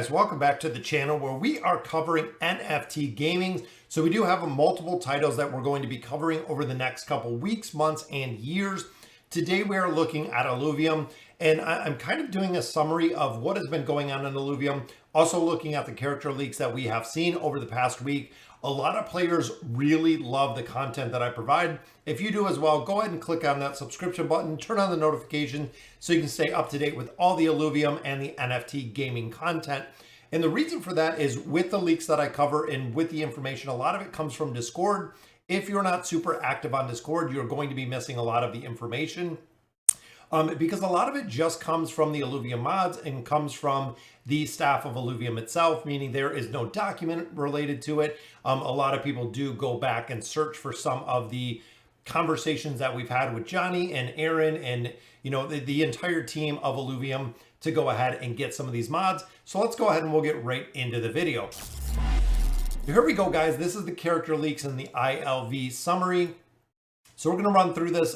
guys, welcome back to the channel where we are covering NFT gaming. So we do have multiple titles that we're going to be covering over the next couple weeks, months, and years. Today we are looking at Illuvium, and I'm kind of doing a summary of what has been going on in Illuvium. Also looking at the character leaks that we have seen over the past week. A lot of players really love the content that I provide. If you do as well, go ahead and click on that subscription button, turn on the notification so you can stay up to date with all the Illuvium and the NFT gaming content. And the reason for that is with the leaks that I cover and with the information, a lot of it comes from Discord. If you're not super active on Discord, you're going to be missing a lot of the information. Because a lot of it just comes from the Illuvium mods and comes from the staff of Illuvium itself, meaning there is no document related to it. A lot of people do go back and search for some of the conversations that we've had with Johnny and Aaron and the entire team of Illuvium to go ahead and get some of these mods. So let's go ahead and we'll get right into the video. Here we go, guys. This is the character leaks and the ILV summary. So we're going to run through this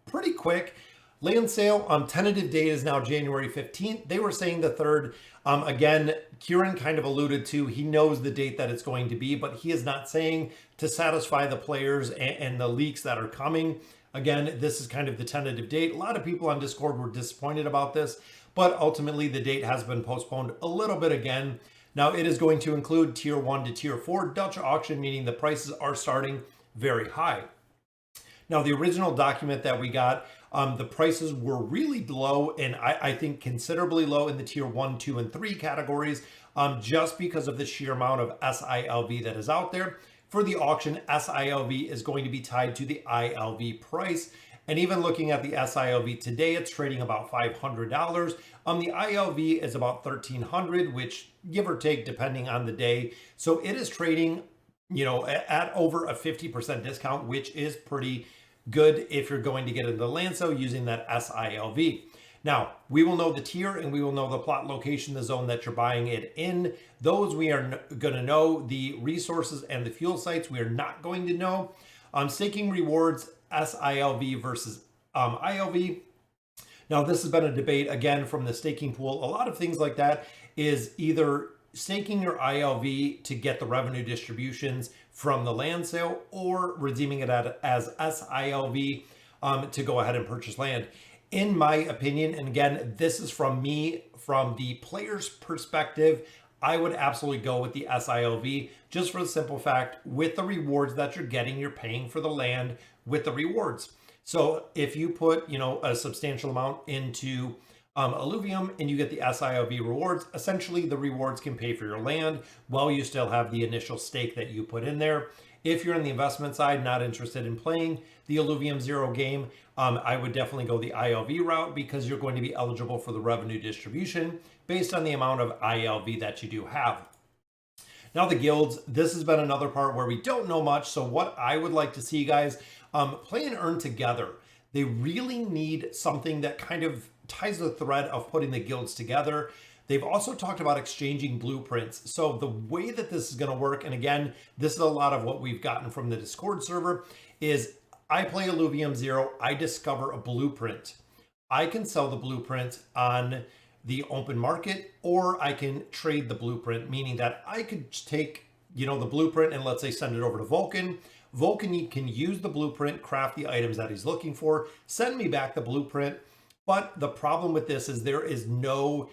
pretty quick. Land sale, tentative date is now January 15th. They were saying the 3rd. Again, Kieran kind of alluded to, he knows the date that it's going to be, but he is not saying to satisfy the players and the leaks that are coming. Again, this is kind of the tentative date. A lot of people on Discord were disappointed about this, but ultimately the date has been postponed a little bit again. Now it is going to include tier 1 to tier 4 Dutch auction, meaning the prices are starting very high. Now, the original document that we got, the prices were really low, and I think considerably low in the tier 1, 2, and 3 categories, just because of the sheer amount of SILV that is out there. For the auction, SILV is going to be tied to the ILV price. And even looking at the SILV today, it's trading about $500. The ILV is about $1,300, which give or take depending on the day. So it is trading, at over a 50% discount, which is pretty good if you're going to get into the land sale using that SILV. Now, we will know the tier and we will know the plot location, the zone that you're buying it in. Those we are going to know. The resources and the fuel sites we are not going to know. Staking rewards, SILV versus ILV. Now, this has been a debate again from the staking pool. A lot of things like that is either staking your ILV to get the revenue distributions from the land sale or redeeming it as SILV to go ahead and purchase land. In my opinion, and again, this is from me, from the player's perspective, I would absolutely go with the SILV just for the simple fact with the rewards that you're getting, you're paying for the land with the rewards. So if you put, a substantial amount into Illuvium and you get the SILV rewards, essentially the rewards can pay for your land while you still have the initial stake that you put in there. If you're in the investment side, not interested in playing the Illuvium 0 game, I would definitely go the ILV route because you're going to be eligible for the revenue distribution based on the amount of ILV that you do have. Now the guilds, this has been another part where we don't know much. So what I would like to see, guys, play and earn together. They really need something that kind of ties the thread of putting the guilds together. They've also talked about exchanging blueprints. So the way that this is going to work, and again, this is a lot of what we've gotten from the Discord server, is I play Illuvium 0, I discover a blueprint. I can sell the blueprint on the open market, or I can trade the blueprint, meaning that I could take, the blueprint and let's say send it over to Vulcan. Vulcan can use the blueprint, craft the items that he's looking for, send me back the blueprint. But the problem with this is there is no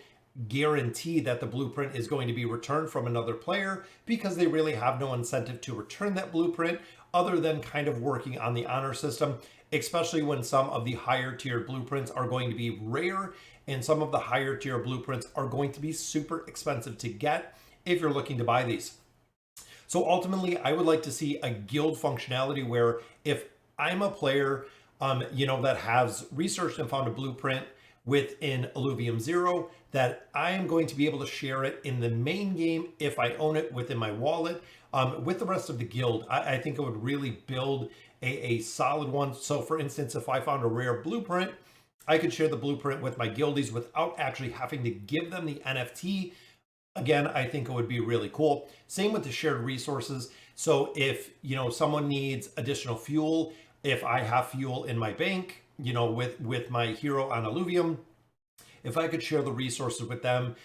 guarantee that the blueprint is going to be returned from another player because they really have no incentive to return that blueprint other than kind of working on the honor system, especially when some of the higher tier blueprints are going to be rare and some of the higher tier blueprints are going to be super expensive to get if you're looking to buy these. So ultimately, I would like to see a guild functionality where if I'm a player that has researched and found a blueprint within Illuvium 0, that I am going to be able to share it in the main game if I own it within my wallet with the rest of the guild. I think it would really build a solid one. So for instance, if I found a rare blueprint, I could share the blueprint with my guildies without actually having to give them the NFT. Again, I think it would be really cool. Same with the shared resources. So if, someone needs additional fuel, if I have fuel in my bank, with my hero on Illuvium, if I could share the resources with them,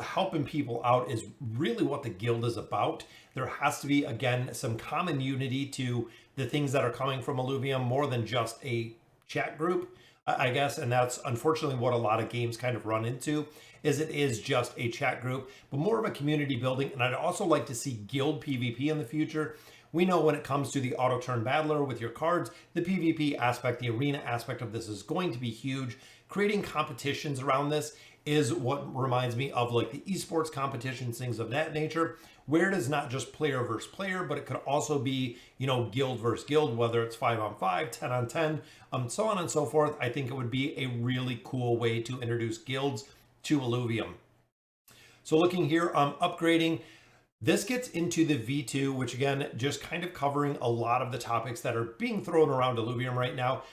helping people out is really what the guild is about. There has to be, again, some common unity to the things that are coming from Illuvium, more than just a chat group, I guess. And that's unfortunately what a lot of games kind of run into, is it is just a chat group, but more of a community building. And I'd also like to see guild PvP in the future. We know when it comes to the auto turn battler with your cards, the PvP aspect, the arena aspect of this is going to be huge. Creating competitions around this is what reminds me of like the esports competitions, things of that nature, where it is not just player versus player, but it could also be, guild versus guild, whether it's 5-on-5, 10-on-10, so on and so forth. I think it would be a really cool way to introduce guilds to Illuvium. So looking here, upgrading. This gets into the V2, which again, just kind of covering a lot of the topics that are being thrown around Illuvium right now.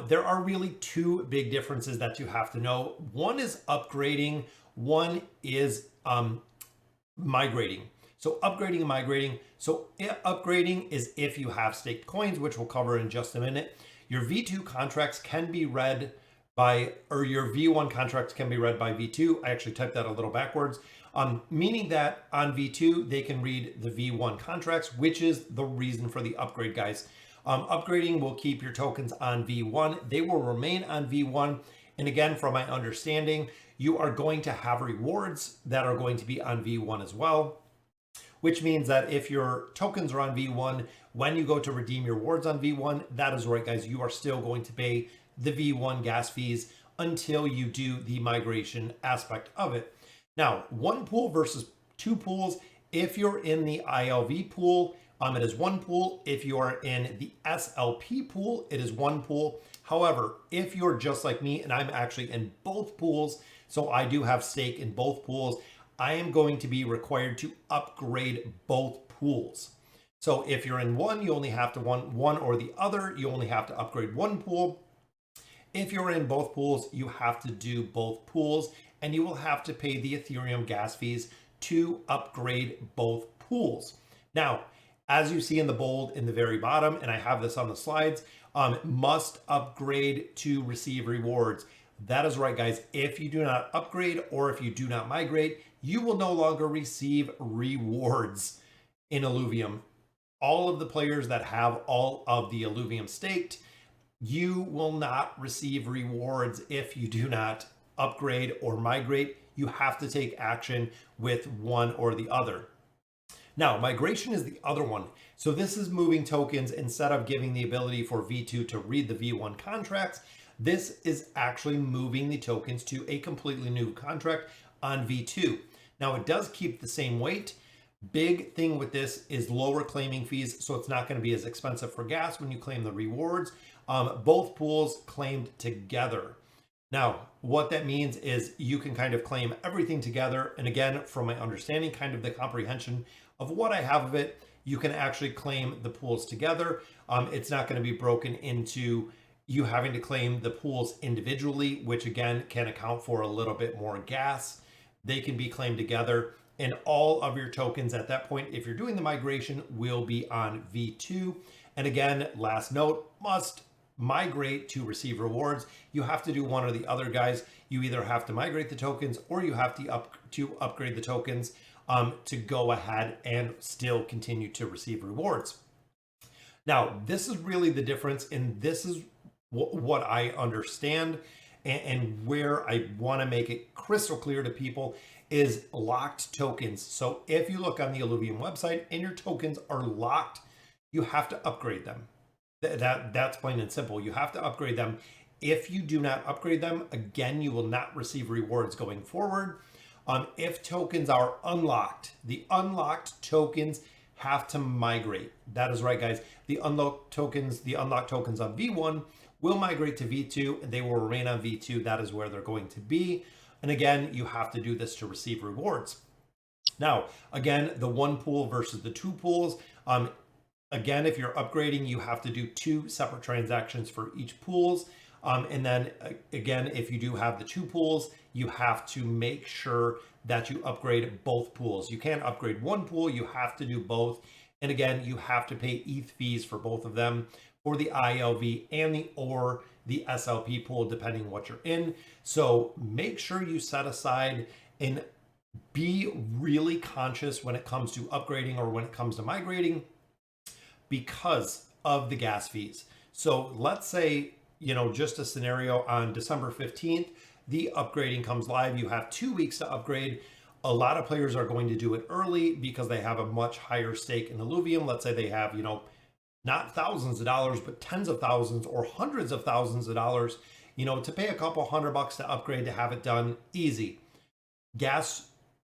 There are really two big differences that you have to know. One is upgrading, one is migrating. So upgrading and migrating. So upgrading is if you have staked coins, which we'll cover in just a minute. Your V2 contracts can be read by, or your V1 contracts can be read by V2. I actually typed that a little backwards. Meaning that on V2, they can read the V1 contracts, which is the reason for the upgrade, guys. Upgrading will keep your tokens on V1. They will remain on V1. And again, from my understanding, you are going to have rewards that are going to be on V1 as well, which means that if your tokens are on V1, when you go to redeem your rewards on V1, that is right, guys, you are still going to pay the V1 gas fees until you do the migration aspect of it. Now, one pool versus two pools. If you're in the ILV pool, it is one pool. If you are in the SLP pool, it is one pool. However, if you're just like me and I'm actually in both pools, so I do have stake in both pools, I am going to be required to upgrade both pools. So if you're in one, you only have to one or the other, you only have to upgrade one pool. If you're in both pools, you have to do both pools, and you will have to pay the Ethereum gas fees to upgrade both pools. Now, as you see in the bold in the very bottom, and I have this on the slides, must upgrade to receive rewards. That is right, guys. If you do not upgrade or if you do not migrate, you will no longer receive rewards in Illuvium. All of the players that have all of the Illuvium staked, you will not receive rewards if you do not upgrade or migrate. You have to take action with one or the other. Now, migration is the other one. So this is moving tokens instead of giving the ability for V2 to read the V1 contracts. This is actually moving the tokens to a completely new contract on V2. Now, it does keep the same weight. Big thing with this is lower claiming fees, so it's not going to be as expensive for gas when you claim the rewards. Both pools claimed together. Now, what that means is you can kind of claim everything together. And again, from my understanding, kind of the comprehension of what I have of it, you can actually claim the pools together. It's not going to be broken into you having to claim the pools individually, which again can account for a little bit more gas. They can be claimed together, and all of your tokens at that point, if you're doing the migration, will be on V2. And again, last note, must migrate to receive rewards. You have to do one or the other, guys. You either have to migrate the tokens or you have to upgrade the tokens to go ahead and still continue to receive rewards. Now, this is really the difference, and this is what I understand and where I want to make it crystal clear to people is locked tokens. So if you look on the Illuvium website and your tokens are locked, you have to upgrade them. That's plain and simple. You have to upgrade them. If you do not upgrade them, again, you will not receive rewards going forward. If tokens are unlocked, the unlocked tokens have to migrate. That is right, guys. The unlocked tokens on V1 will migrate to V2 and they will remain on V2. That is where they're going to be. And again, you have to do this to receive rewards. Now, again, the one pool versus the two pools. Again, if you're upgrading, you have to do two separate transactions for each pools. And then again, if you do have the two pools, you have to make sure that you upgrade both pools. You can't upgrade one pool, you have to do both. And again, you have to pay ETH fees for both of them, for the ILV and the SLP pool, depending what you're in. So make sure you set aside and be really conscious when it comes to upgrading or when it comes to migrating because of the gas fees. So let's say, just a scenario on December 15th, the upgrading comes live. You have 2 weeks to upgrade. A lot of players are going to do it early because they have a much higher stake in Illuvium. Let's say they have, not thousands of dollars, but tens of thousands or hundreds of thousands of dollars, to pay a couple $100 to upgrade to have it done easy. Gas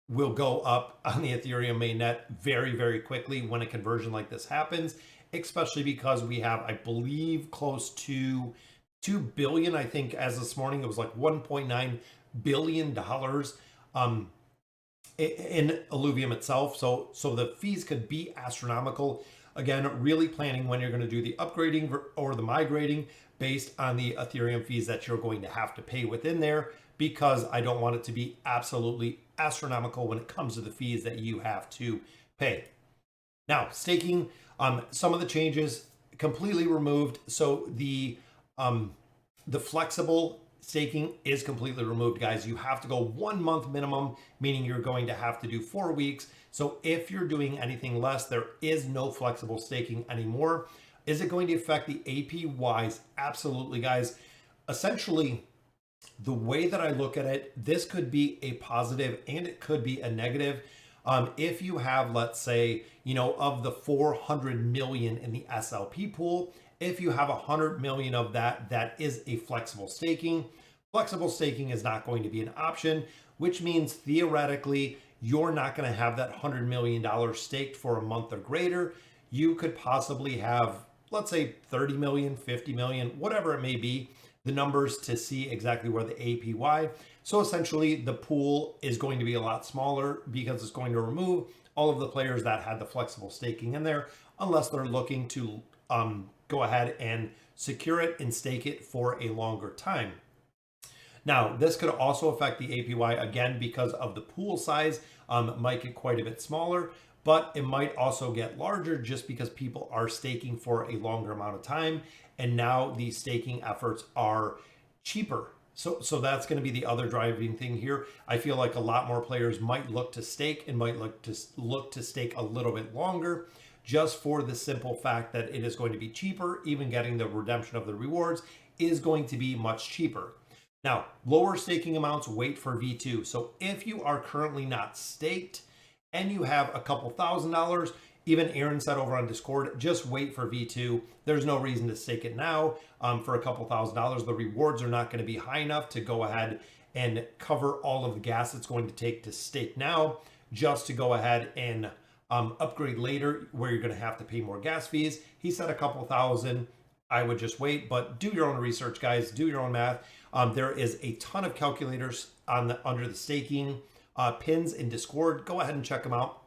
will go up on the Ethereum mainnet very, very quickly when a conversion like this happens, especially because we have, I believe, close to 2 billion. I think as this morning, it was like $1.9 billion in Illuvium itself. So the fees could be astronomical. Again, really planning when you're going to do the upgrading or the migrating based on the Ethereum fees that you're going to have to pay within there, because I don't want it to be absolutely astronomical when it comes to the fees that you have to pay. Now, staking, some of the changes completely removed. So the flexible staking is completely removed, guys. You have to go 1 month minimum, meaning you're going to have to do 4 weeks. So if you're doing anything less, there is no flexible staking anymore. Is it going to affect the APYs? Absolutely, guys. Essentially, the way that I look at it, this could be a positive and it could be a negative. If you have, let's say, of the 400 million in the SLP pool, if you have 100 million of that is a flexible staking. Flexible staking is not going to be an option, which means theoretically, you're not going to have that $100 million staked for a month or greater. You could possibly have, let's say, 30 million, 50 million, whatever it may be, the numbers to see exactly where the APY. So essentially, the pool is going to be a lot smaller because it's going to remove all of the players that had the flexible staking in there, unless they're looking to go ahead and secure it and stake it for a longer time. Now, this could also affect the APY again because of the pool size. Might get quite a bit smaller, but it might also get larger just because people are staking for a longer amount of time. And now these staking efforts are cheaper. So that's going to be the other driving thing here. I feel like a lot more players might look to stake and might look to stake a little bit longer, just for the simple fact that it is going to be cheaper. Even getting the redemption of the rewards is going to be much cheaper. Now, lower staking amounts, wait for V2. So if you are currently not staked and you have a couple $1,000s, even Aaron said over on Discord, just wait for V2. There's no reason to stake it now for a couple $1,000s. The rewards are not going to be high enough to go ahead and cover all of the gas it's going to take to stake now, just to go ahead and upgrade later where you're going to have to pay more gas fees. He said a couple thousand. I would just wait, but do your own research, guys. Do your own math. There is a ton of calculators under the staking pins in Discord. Go ahead and check them out.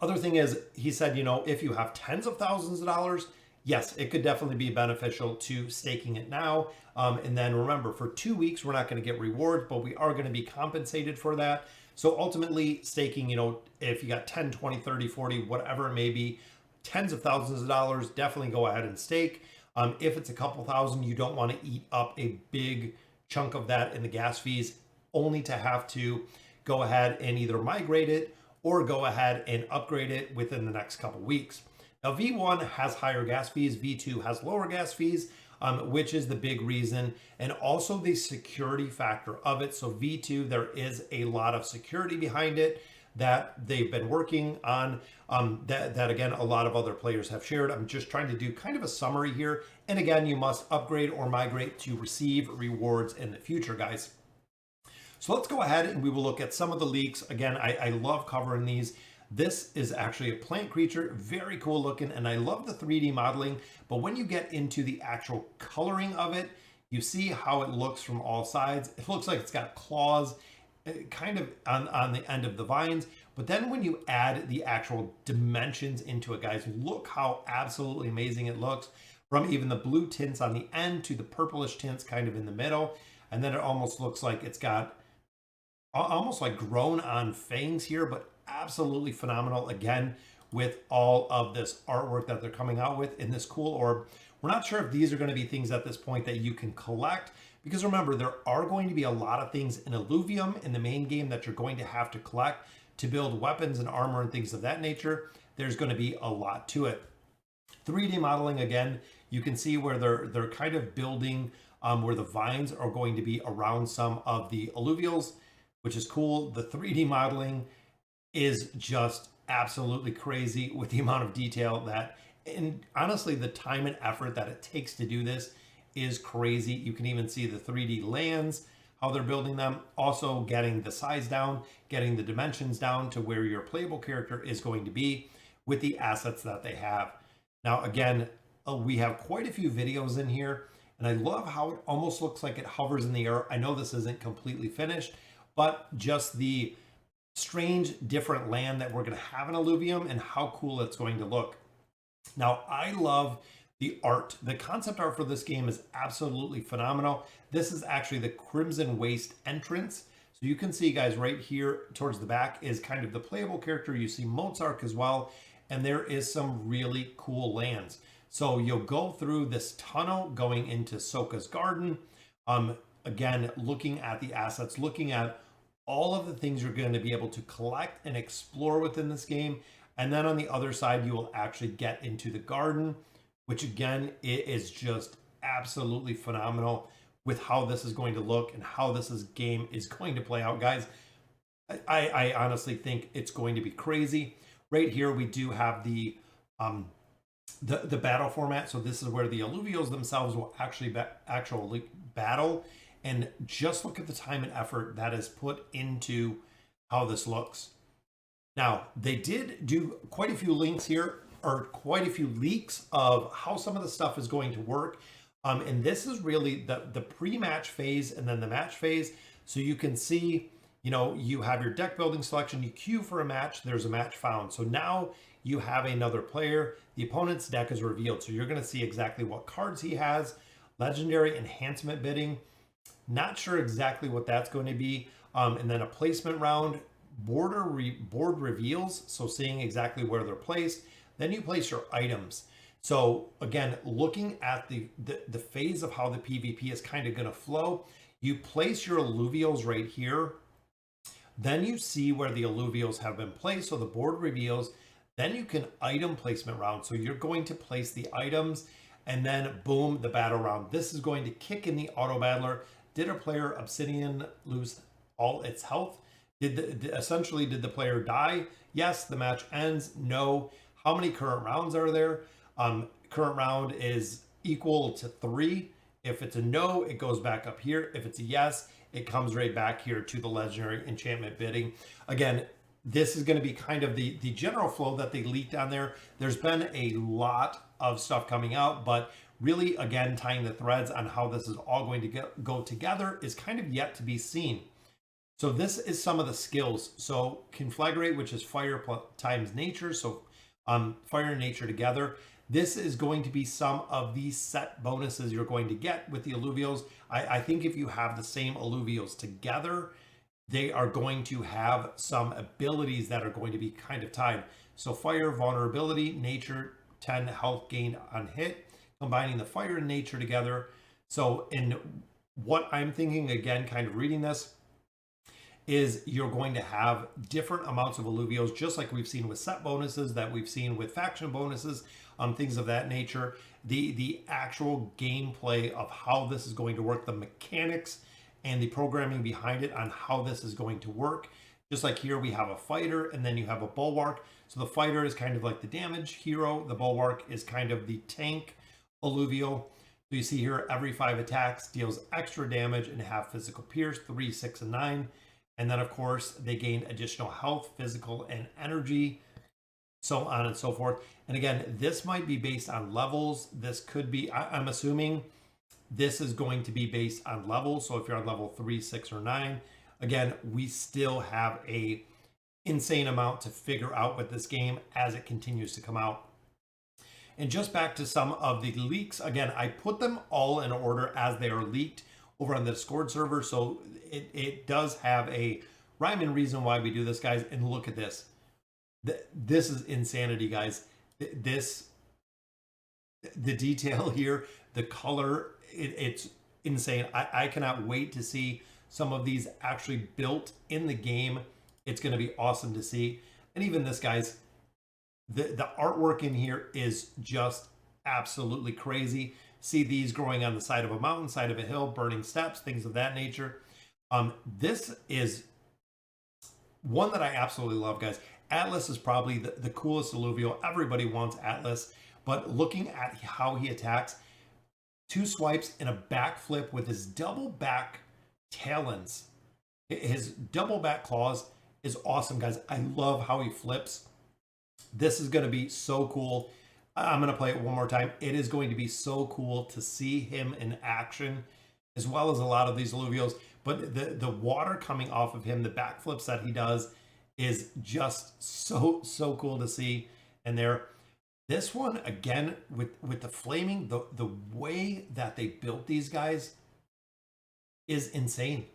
Other thing is, he said, if you have tens of thousands of dollars, yes, it could definitely be beneficial to staking it now. And then remember, for 2 weeks, we're not going to get rewards, but we are going to be compensated for that. So ultimately, staking, if you got 10, 20, 30, 40, whatever it may be, tens of thousands of dollars, definitely go ahead and stake. If it's a couple thousand, you don't want to eat up a big chunk of that in the gas fees, only to have to go ahead and either migrate it or go ahead and upgrade it within the next couple weeks. Now, V1 has higher gas fees, V2 has lower gas fees, which is the big reason, and also the security factor of it. So V2, there is a lot of security behind it that they've been working on, that again, a lot of other players have shared. I'm just trying to do kind of a summary here. And again, you must upgrade or migrate to receive rewards in the future, guys. So let's go ahead and we will look at some of the leaks. Again, I love covering these. This is actually a plant creature, very cool looking, and I love the 3D modeling, but when you get into the actual coloring of it, you see how it looks from all sides. It looks like it's got claws kind of on the end of the vines, but then when you add the actual dimensions into it, guys, look how absolutely amazing it looks, from even the blue tints on the end to the purplish tints kind of in the middle, and then it almost looks like it's got almost like grown on fangs here, but absolutely phenomenal. Again, with all of this artwork that they're coming out with in this cool orb. We're not sure if these are going to be things at this point that you can collect, because remember, there are going to be a lot of things in Illuvium in the main game that you're going to have to collect to build weapons and armor and things of that nature. There's going to be a lot to it. 3D modeling, again, you can see where they're kind of building where the vines are going to be around some of the alluvials, which is cool. The 3D modeling is just absolutely crazy with the amount of detail that, and honestly, the time and effort that it takes to do this is crazy. You can even see the 3D lands, how they're building them, also getting the size down, getting the dimensions down to where your playable character is going to be with the assets that they have. Now, again, we have quite a few videos in here, and I love how it almost looks like it hovers in the air. I know this isn't completely finished, but just the strange different land that we're going to have in Illuvium and how cool it's going to look. Now, I love the art. The concept art for this game is absolutely phenomenal. This is actually the Crimson Waste entrance. So you can see, guys, right here towards the back is kind of the playable character. You see Mozart as well, and there is some really cool lands. So you'll go through this tunnel going into Soka's garden. Again, looking at the assets, looking at all of the things you're going to be able to collect and explore within this game. And then on the other side, you will actually get into the garden, which again, it is just absolutely phenomenal with how this is going to look and how game is going to play out, guys. I honestly think it's going to be crazy. Right here, we do have the battle format. So this is where the alluvials themselves will actually battle. And just look at the time and effort that is put into how this looks. Now, they did do quite a few links here, or quite a few leaks of how some of the stuff is going to work. And this is really the pre-match phase and then the match phase. So you can see, you have your deck building selection, you queue for a match, there's a match found. So now you have another player, the opponent's deck is revealed. So you're going to see exactly what cards he has, legendary enhancement bidding. Not sure exactly what that's going to be. And then a placement round, board reveals. So seeing exactly where they're placed. Then you place your items. So again, looking at the phase of how the PvP is kind of going to flow, you place your alluvials right here. Then you see where the alluvials have been placed. So the board reveals. Then you can item placement round. So you're going to place the items and then boom, the battle round. This is going to kick in the auto battler. Did a player Obsidian lose all its health? Essentially, did the player die? Yes. The match ends. No. How many current rounds are there? Current round is equal to 3. If it's a no, it goes back up here. If it's a yes, it comes right back here to the legendary enchantment bidding. Again, this is going to be kind of the general flow that they leaked on there. There's been a lot of stuff coming out, but really, again, tying the threads on how this is all going to go together is kind of yet to be seen. So this is some of the skills. So conflagrate, which is fire times nature. So fire and nature together. This is going to be some of the set bonuses you're going to get with the alluvials. I think if you have the same alluvials together, they are going to have some abilities that are going to be kind of tied. So fire, vulnerability, nature, 10 health gained on hit, combining the fire and nature together. So in what I'm thinking, again, kind of reading this, is you're going to have different amounts of alluvials, just like we've seen with set bonuses, that we've seen with faction bonuses, things of that nature. The actual gameplay of how this is going to work, the mechanics and the programming behind it on how this is going to work. Just like here, we have a fighter and then you have a bulwark. So the fighter is kind of like the damage hero. The bulwark is kind of the tank alluvial. So you see here, every 5 attacks deals extra damage and have physical pierce, 3, 6, and 9. And then, of course, they gain additional health, physical, and energy, so on and so forth. And again, this might be based on levels. This could be, I'm assuming this is going to be based on levels. So if you're on level 3, 6, or 9, again, we still have a insane amount to figure out with this game as it continues to come out. And just back to some of the leaks, again, I put them all in order as they are leaked over on the Discord server. So it does have a rhyme and reason why we do this, guys. And look at this. This is insanity, guys. This, the detail here, the color, it's insane. I cannot wait to see some of these actually built in the game. It's going to be awesome to see. And even this, guys, the artwork in here is just absolutely crazy. See these growing on the side of a mountain, side of a hill, burning steps, things of that nature. This is one that I absolutely love, guys. Atlas is probably the coolest alluvial. Everybody wants Atlas, but looking at how he attacks, 2 swipes and a backflip with his double back talons. His double back claws is awesome, guys. I love how he flips. This is going to be so cool. I'm going to play it one more time. It is going to be so cool to see him in action, as well as a lot of these alluvials. But the water coming off of him, the backflips that he does, is just so cool to see. And this one again with the flaming, the way that they built these guys is insane.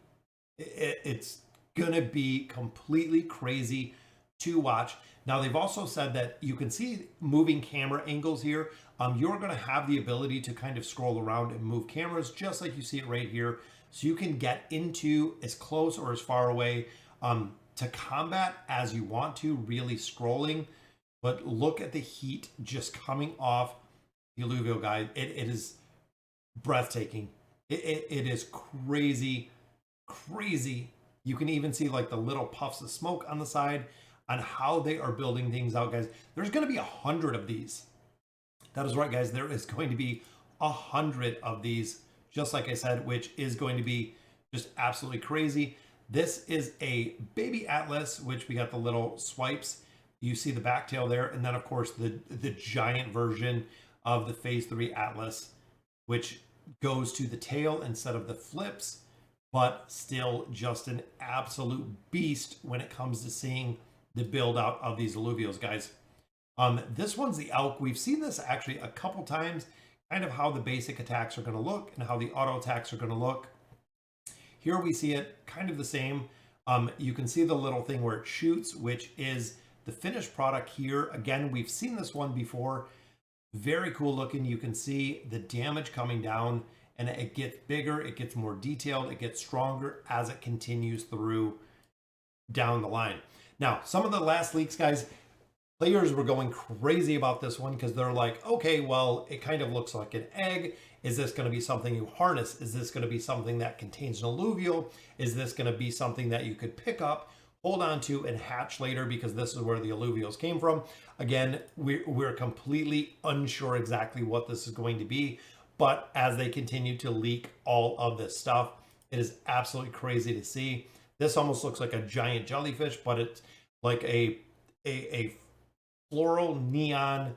It's gonna be completely crazy to watch. Now they've also said that you can see moving camera angles here. You're gonna have the ability to kind of scroll around and move cameras just like you see it right here. So you can get into as close or as far away to combat as you want to, really scrolling. But look at the heat just coming off the alluvial guy. It is breathtaking. It is crazy. You can even see like the little puffs of smoke on the side on how they are building things out, guys. There's going to be 100 of these. That is right, guys. There is going to be 100 of these, just like I said, which is going to be just absolutely crazy. This is a baby Atlas, which we got the little swipes. You see the back tail there. And then, of course, the giant version of the Phase 3 Atlas, which goes to the tail instead of the flips, but still just an absolute beast when it comes to seeing the build out of these alluvials, guys. This one's the elk. We've seen this actually a couple times, kind of how the basic attacks are going to look and how the auto attacks are going to look. Here we see it kind of the same. You can see the little thing where it shoots, which is the finished product here. Again, we've seen this one before. Very cool looking. You can see the damage coming down, and it gets bigger, it gets more detailed, it gets stronger as it continues through down the line. Now, some of the last leaks, guys, players were going crazy about this one because they're like, okay, well, it kind of looks like an egg. Is this going to be something you harness? Is this going to be something that contains an alluvial? Is this going to be something that you could pick up, hold on to, and hatch later, because this is where the alluvials came from? Again, we're completely unsure exactly what this is going to be, but as they continue to leak all of this stuff, it is absolutely crazy to see. This almost looks like a giant jellyfish, but it's like a floral neon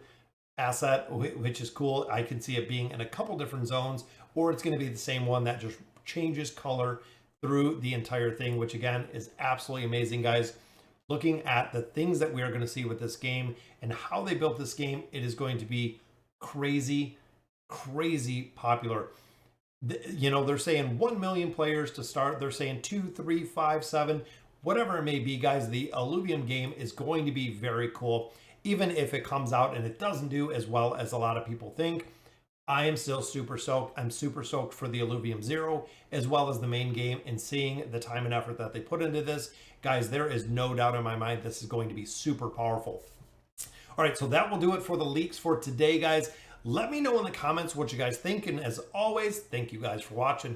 asset, which is cool. I can see it being in a couple different zones, or it's going to be the same one that just changes color through the entire thing, which again is absolutely amazing, guys. Looking at the things that we are going to see with this game and how they built this game, it is going to be crazy popular. You know, they're saying 1 million players to start. They're saying 2, 3, 5, 7, whatever it may be, guys. The Illuvium game is going to be very cool. Even if it comes out and it doesn't do as well as a lot of people think, I am still super stoked. I'm super stoked for the Illuvium Zero, as well as the main game, and seeing the time and effort that they put into this. Guys, there is no doubt in my mind this is going to be super powerful. All right, so that will do it for the leaks for today, guys. Let me know in the comments what you guys think, and as always, thank you guys for watching.